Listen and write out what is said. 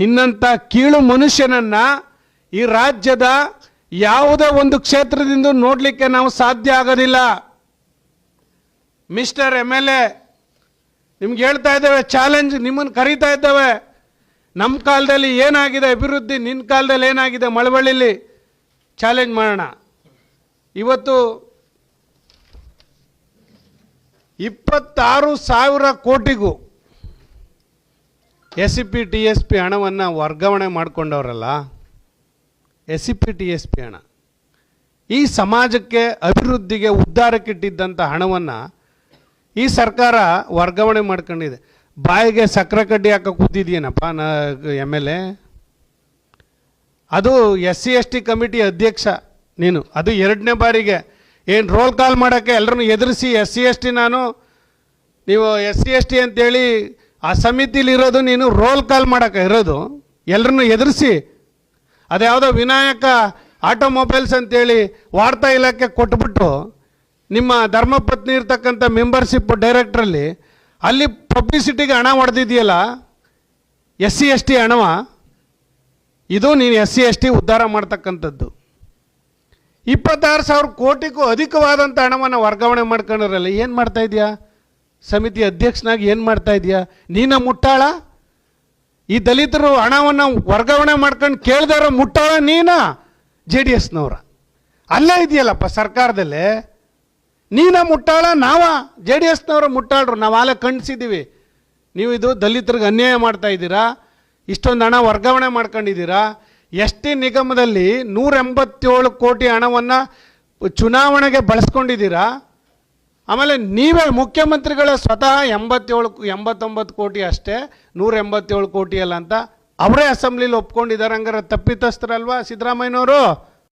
ನಿನ್ನಂಥ ಕೀಳು ಮನುಷ್ಯನನ್ನು ಈ ರಾಜ್ಯದ ಯಾವುದೇ ಒಂದು ಕ್ಷೇತ್ರದಿಂದ ನೋಡಲಿಕ್ಕೆ ನಾವು ಸಾಧ್ಯ ಆಗೋದಿಲ್ಲ. ಮಿಸ್ಟರ್ MLA, ನಿಮ್ಗೆ ಹೇಳ್ತಾ ಇದ್ದೇವೆ, ಚಾಲೆಂಜ್ ನಿಮ್ಮನ್ನು ಕರೀತಾ ಇದ್ದೇವೆ. ನಮ್ಮ ಕಾಲದಲ್ಲಿ ಏನಾಗಿದೆ ಅಭಿವೃದ್ಧಿ, ನಿನ್ನ ಕಾಲದಲ್ಲಿ ಏನಾಗಿದೆ ಮಳವಳ್ಳಿಲಿ, ಚಾಲೆಂಜ್ ಮಾಡೋಣ. ಇವತ್ತು 26,000 ಕೋಟಿಗೂ SCP TSP ಹಣವನ್ನು ವರ್ಗಾವಣೆ ಮಾಡಿಕೊಂಡವರಲ್ಲ, SCP TSP ಹಣ ಈ ಸಮಾಜಕ್ಕೆ ಅಭಿವೃದ್ಧಿಗೆ ಉದ್ಧಾರಕ್ಕಿಟ್ಟಿದ್ದಂಥ ಹಣವನ್ನು ಈ ಸರ್ಕಾರ ವರ್ಗಾವಣೆ ಮಾಡ್ಕೊಂಡಿದೆ. ಬಾಯಿಗೆ ಸಕ್ಕರೆ ಕಡ್ಡಿ ಹಾಕೋ ಕೂತಿದ್ದೀನಪ್ಪ MLA. ಅದು SC/ST ಕಮಿಟಿ ಅಧ್ಯಕ್ಷ ನೀನು, ಅದು 2ನೇ ಬಾರಿಗೆ. ಏನು ರೋಲ್ ಕಾಲ್ ಮಾಡೋಕ್ಕೆ ಎಲ್ಲರನ್ನು ಎದುರಿಸಿ SC/ST ನೀವು SC/ST ಅಂತೇಳಿ ಆ ಸಮಿತಿಲಿರೋದು, ನೀನು ರೋಲ್ ಕಾಲ್ ಮಾಡೋಕ್ಕೆ ಇರೋದು ಎಲ್ಲರನ್ನು ಎದುರಿಸಿ. ಅದ್ಯಾವುದೋ ವಿನಾಯಕ ಆಟೋಮೊಬೈಲ್ಸ್ ಅಂತೇಳಿ ವಾರ್ತಾ ಇಲಾಖೆ ಕೊಟ್ಬಿಟ್ಟು ನಿಮ್ಮ ಧರ್ಮಪತ್ನಿ ಇರ್ತಕ್ಕಂಥ ಮೆಂಬರ್ಶಿಪ್ ಡೈರೆಕ್ಟ್ರಲ್ಲಿ ಅಲ್ಲಿ ಪಬ್ಲಿಸಿಟಿಗೆ ಹಣ ಹೊಡೆದಿದೆಯಲ್ಲ, SC/ST ಹಣವ ಇದು. ನೀನು SC/ST ಉದ್ಧಾರ ಮಾಡ್ತಕ್ಕಂಥದ್ದು 26,000 ಕೋಟಿಗೂ ಅಧಿಕವಾದಂಥ ಹಣವನ್ನು ವರ್ಗಾವಣೆ ಮಾಡ್ಕೊಂಡಿರಲ್ಲ. ಏನು ಮಾಡ್ತಾ ಇದೆಯಾ ಸಮಿತಿ ಅಧ್ಯಕ್ಷನಾಗಿ? ಏನು ಮಾಡ್ತಾ ಇದೆಯಾ ನೀನ ಮುಟ್ಟಾಳ? ಈ ದಲಿತರು ಹಣವನ್ನು ವರ್ಗಾವಣೆ ಮಾಡ್ಕೊಂಡು ಕೇಳ್ದಾರ ಮುಟ್ಟಾಳ ನೀನ? JDSನವರ ಅಲ್ಲೇ ಇದೆಯಲ್ಲಪ್ಪ ಸರ್ಕಾರದಲ್ಲೇ. ನೀನ ಮುಟ್ಟಾಳ? ನಾವ JDSನವರ ಮುಟ್ಟಾಳ್ರು? ನಾವು ಆಲೆ ಖಂಡಿಸಿದ್ದೀವಿ. ನೀವು ಇದು ದಲಿತರಿಗೆ ಅನ್ಯಾಯ ಮಾಡ್ತಾ ಇದ್ದೀರಾ, ಇಷ್ಟೊಂದು ಹಣ ವರ್ಗಾವಣೆ ಮಾಡ್ಕೊಂಡಿದ್ದೀರಾ. ST ನಿಗಮದಲ್ಲಿ 187 ಕೋಟಿ ಹಣವನ್ನು ಚುನಾವಣೆಗೆ ಬಳಸ್ಕೊಂಡಿದ್ದೀರಾ. ಆಮೇಲೆ ನೀವೇ ಮುಖ್ಯಮಂತ್ರಿಗಳ ಸ್ವತಃ 89 ಕೋಟಿ ಅಷ್ಟೇ, 187 ಕೋಟಿ ಅಲ್ಲ ಅಂತ ಅವರೇ ಅಸೆಂಬ್ಲಿಲಿ ಒಪ್ಕೊಂಡಿದ್ದಾರೆ. ಹಂಗಾರೆ ತಪ್ಪಿತಸ್ಥರಲ್ವಾ ಸಿದ್ದರಾಮಯ್ಯನವರು?